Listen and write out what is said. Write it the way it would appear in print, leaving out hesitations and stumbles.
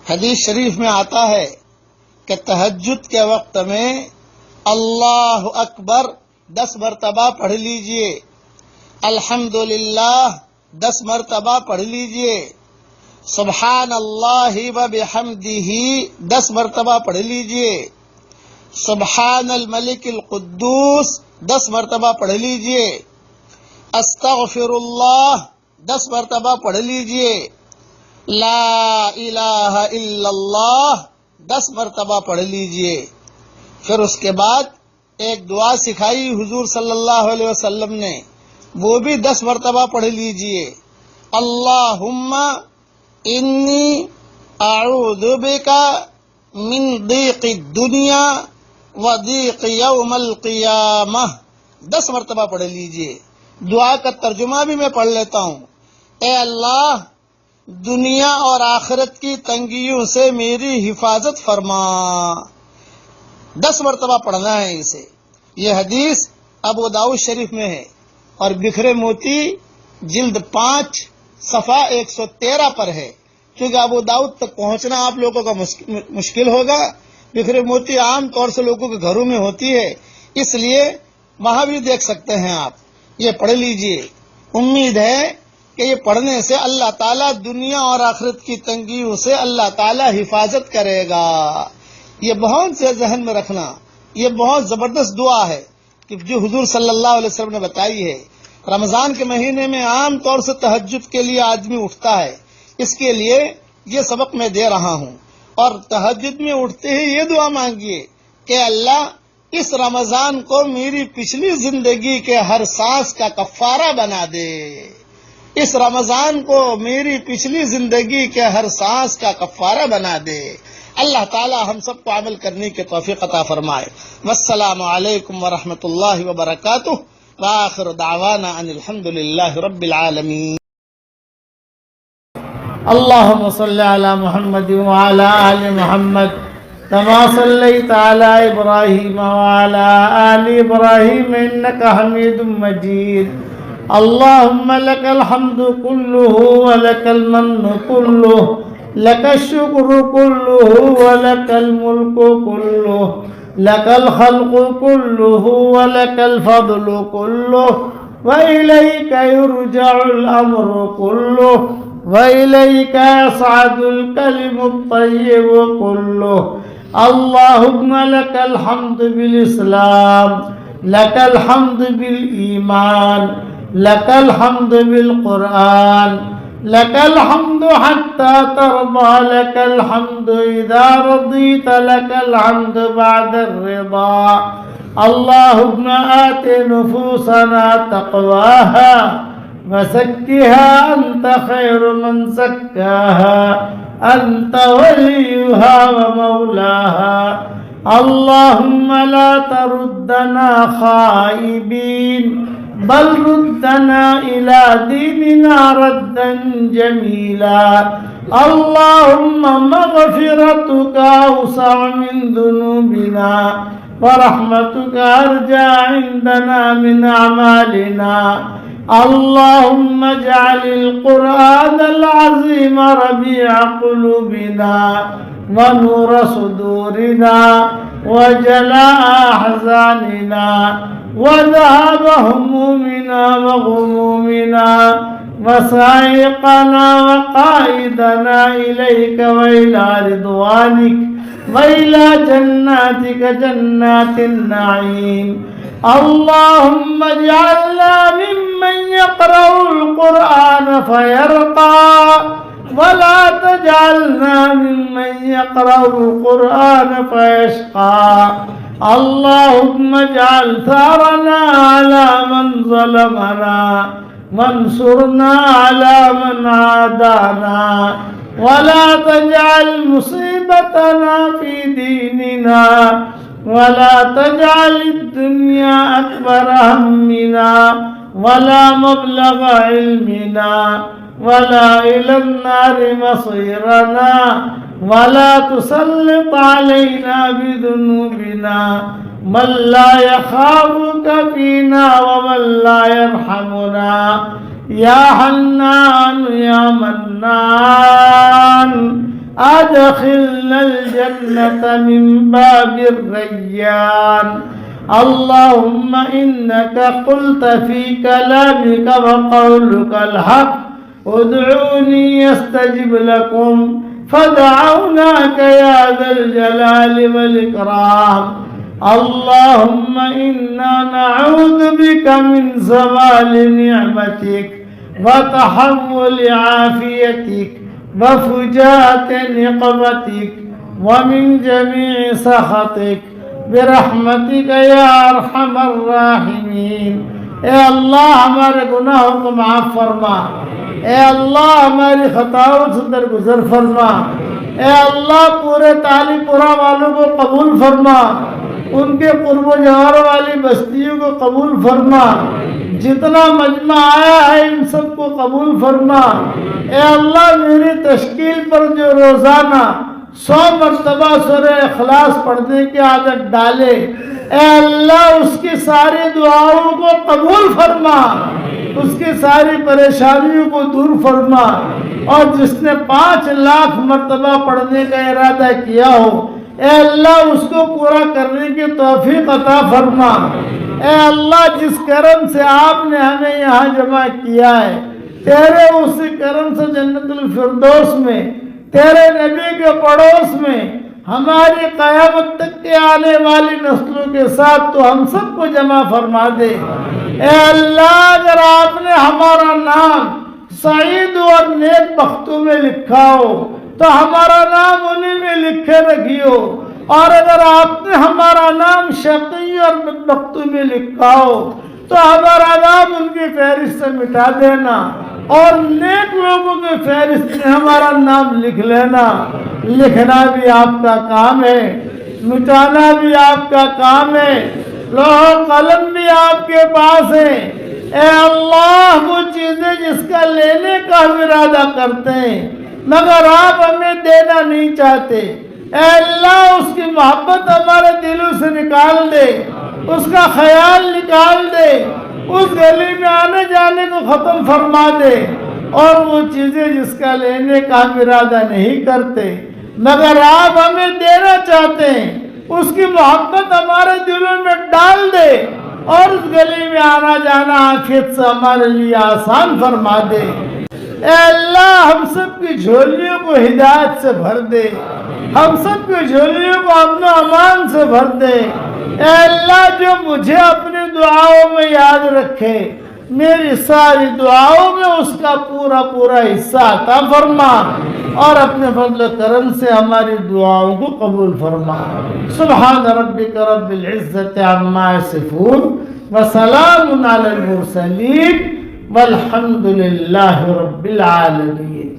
हदीस शरीफ में आता है कि तहज्जुद के वक्त में अल्लाह अकबर 10 मरतबा पढ़ लीजिए, अल्हम्दुलिल्लाह 10 मरतबा पढ़ लीजिए, सुब्हान अल्लाहि व बिहम्दिही 10 मरतबा पढ़ लीजिए, सुब्हान अल मलिकिल कुद्दूस 10 मरतबा पढ़ लीजिए, अस्तगफिरुल्लाह 10 मरतबा पढ़ लीजिए, ला इलाहा इल्लल्लाह 10 मरतबा पढ़ लीजिए। फिर उसके बाद एक दुआ सिखाई हुजूर सल्लल्लाहु अलैहि वसल्लम ने, वो भी 10 मरतबा पढ़ लीजिए, अल्लाहुम्मा इन्नी अऊज़ु बिका मिन दीक़ि दुनिया व दीक़ि यौमल क़ियामह 10 मरतबा पढ़ लीजिए। दुआ का तर्जुमा भी मैं पढ़ लेता हूँ। ए अल्लाह, दुनिया और आखिरत की तंगियों से मेरी हिफाजत फरमा। 10 मरतबा पढ़ना है इसे। यह हदीस अबू दाऊद शरीफ में है और बिखरे मोती जिल्द 5 सफ़ा 113 पर है। क्योंकि अबू दाऊद तक पहुंचना आप लोगों का मुश्किल होगा। बिखरे मोती आम तौर से लोगों के घरों में होती है, इसलिए वहां भी देख सकते हैं आप। ये पढ़ लीजिए। उम्मीद है कि ये पढ़ने से अल्लाह ताला दुनिया और आखिरत की तंगियों से अल्लाह ताला हिफाजत करेगा। ये बहुत से जहन में रखना। ये बहुत जबरदस्त दुआ है कि जो हुजूर सल्लल्लाहु अलैहि वसल्लम ने बताई है। रमजान के महीने में आम तौर से तहज्जुद के लिए आदमी उठता है, इसके लिए ये सबक मैं दे रहा हूँ। और तहज्जुद में उठते ही ये दुआ मांगिए कि अल्लाह, इस रमजान को मेरी पिछली जिंदगी के हर सांस का कफ्फारा बना दे। इस रमजान को मेरी पिछली जिंदगी के हर सांस का कफ्फारा बना दे। अल्लाह ताला हम सबको अमल करने की तौफीक अता फरमाए। वस्सलामु अलैकुम व रहमतुल्लाहि व बरकातुहू व आखिरु दावाना अनिल हम्दुलिल्लाहि रब्बिल आलमीन। अल्लाहुम्मा सल्लि अला मुहम्मद व अला आलि मुहम्मद कमा सल्लैता अला इब्राहीम व अला आलि इब्राहीम इन्नका हमीदुम मजीद। अल्लाहुम्मा लकल हम्दु कुल्लुहु व लकल मन्नु कुल्लुहु, लकल शुक्र कुल्लुहु व लकल मुल्कु कुल्लुहु, लकल खल्क़ु कुल्लुहु व लकल फद्लु कुल्लुहु, व इलैका युरजउल अम्रु कुल्लुहु, व इलैका यसअदुल कलिमुत तय्यिबु कुल्लुहु। अल्लाहुम्मा लकल हम्दु बिल इस्लाम, लकल हम्दु बिल ईमान, लकल हम्दु बिल कुरान, लकल हम्दु हत्ता तर्दा, लकल हम्दु इज़ा रदीत, लकल हम्दु बअद रिदा। अल्लाहुम्मा आति नुफूसना तक़वाहा वज़क्किहा अंत खैरु मन ज़क्काहा, अंत वलियुहा व मौलाहा। अल्लाहुम्मा ला तरुद्दना खाइबीन बल रुद्दना इला दीनिना रद्दन जमीला। अल्लाहुम्मा मग़फ़िरतुका अवसअ मिन दुनूबिना व रहमतुका अर्जा इंदना मिन अमालिना। अल्लाहुम्मा जअलिल कुरआनल अज़ीम रबीअ क़ुलूबिना व नूर सुदूरिना व जलाअ अहज़ानिना व ज़हाब हमुमिना व ग़ुमूमिना व साइक़ना व क़ाइदना इलैका व इला रिदवानिक व इला जन्नातिका जन्नातिन नईम। अल्लाहुम्मा जअलना मिम्मन यक़रउल कुरआन फयरक़ा वला तजअलना मिम्मन यक़रउल कुरआन फयशक़ा। अल्लाहुम्मा जअल सारना अला मन ज़लमना वंसुरना अला मन आदाना वला तजअल मुसीबतना फी दीनिना वला तजअल दुनिया अकबर हम्मिना वला मबलग इल्मिना वला इलन नारि मसीरना वला तुसल्लित अलैना बिदुनूबिना मन ला यखाफुका फीना व मन ला यरहमुना। या हन्नान या मन्नान أدخلنا الجنة من باب الريان. اللهم إنك قلت في كلامك وقولك الحق ادعوني يستجب لكم فدعوناك يا ذا الجلال والإكرام. اللهم إنا نعوذ بك من زوال نعمتك وتحول عافيتك وفجاءة نقمتك ومن جميع سخطك برحمتك یا ارحم الراحمین. اے اللہ ہمارے گناہوں کو معاف فرما. اے اللہ ہماری خطاؤں سے درگزر فرما. اے اللہ پورے تالی پورا والوں کو قبول فرما. ان کے قرب و جوار والی بستیوں کو قبول فرما. جتنا مجمع آیا ہے ان سب کو قبول فرما. اے اللہ میری تشکیل پر جو روزانہ 100 مرتبہ سورہ اخلاص پڑھنے کی عادت ڈالے، اے اللہ اس کی ساری دعاؤں کو قبول فرما. اس کی ساری پریشانیوں کو دور فرما. اور جس نے 5 لاکھ مرتبہ پڑھنے کا ارادہ کیا ہو، اے اللہ اس کو پورا کرنے کی توفیق عطا فرما. اے اللہ جس کرم سے آپ نے ہمیں یہاں جمع کیا ہے، تیرے اسی کرم سے جنت الفردوس میں تیرے نبی کے پڑوس میں ہماری قیامت تک کے آنے والی نسلوں کے ساتھ تو ہم سب کو جمع فرما دے. اے اللہ اگر آپ نے ہمارا نام سعید اور نیک بختوں میں لکھا ہو تو ہمارا نام انہیں میں لکھے رکھیو، اور اگر آپ نے ہمارا نام شقی اور بدبختوں میں لکھا ہو تو ہمارا نام ان کی فہرست سے مٹا دینا، اور نیک لوگوں کی فہرست میں ہمارا نام لکھ لینا. لکھنا بھی آپ کا کام ہے، مٹانا بھی آپ کا کام ہے، لوح و قلم بھی آپ کے پاس ہے. اے اللہ وہ چیزیں جس کا لینے کا ہم ارادہ کرتے ہیں مگر آپ ہمیں دینا نہیں چاہتے، اے اللہ اس کی محبت ہمارے دلوں سے نکال دے، اس کا خیال نکال دے، اس گلی میں آنے جانے کو ختم فرما دے. اور وہ چیزیں جس کا لینے کا ہم ارادہ نہیں کرتے مگر آپ ہمیں دینا چاہتے ہیں، اس کی محبت ہمارے دلوں میں ڈال دے، اور اس گلی میں آنا جانا عافیت سے ہمارے لیے آسان فرما دے. اے اللہ ہم سب کی جھولیوں کو ہدایت سے بھر دے، ہم سب کی جھولیوں کو امن و امان سے بھر دے. اے اللہ جو مجھے اپنی دعاؤں میں یاد رکھے میری ساری دعاؤں میں اس کا پورا پورا حصہ عطا فرما، اور اپنے فضل و کرم سے ہماری دعاؤں کو قبول فرما. سبحان ربک رب العزت عما یصفون وسلام علی المرسلین والحمد للہ رب العالمین.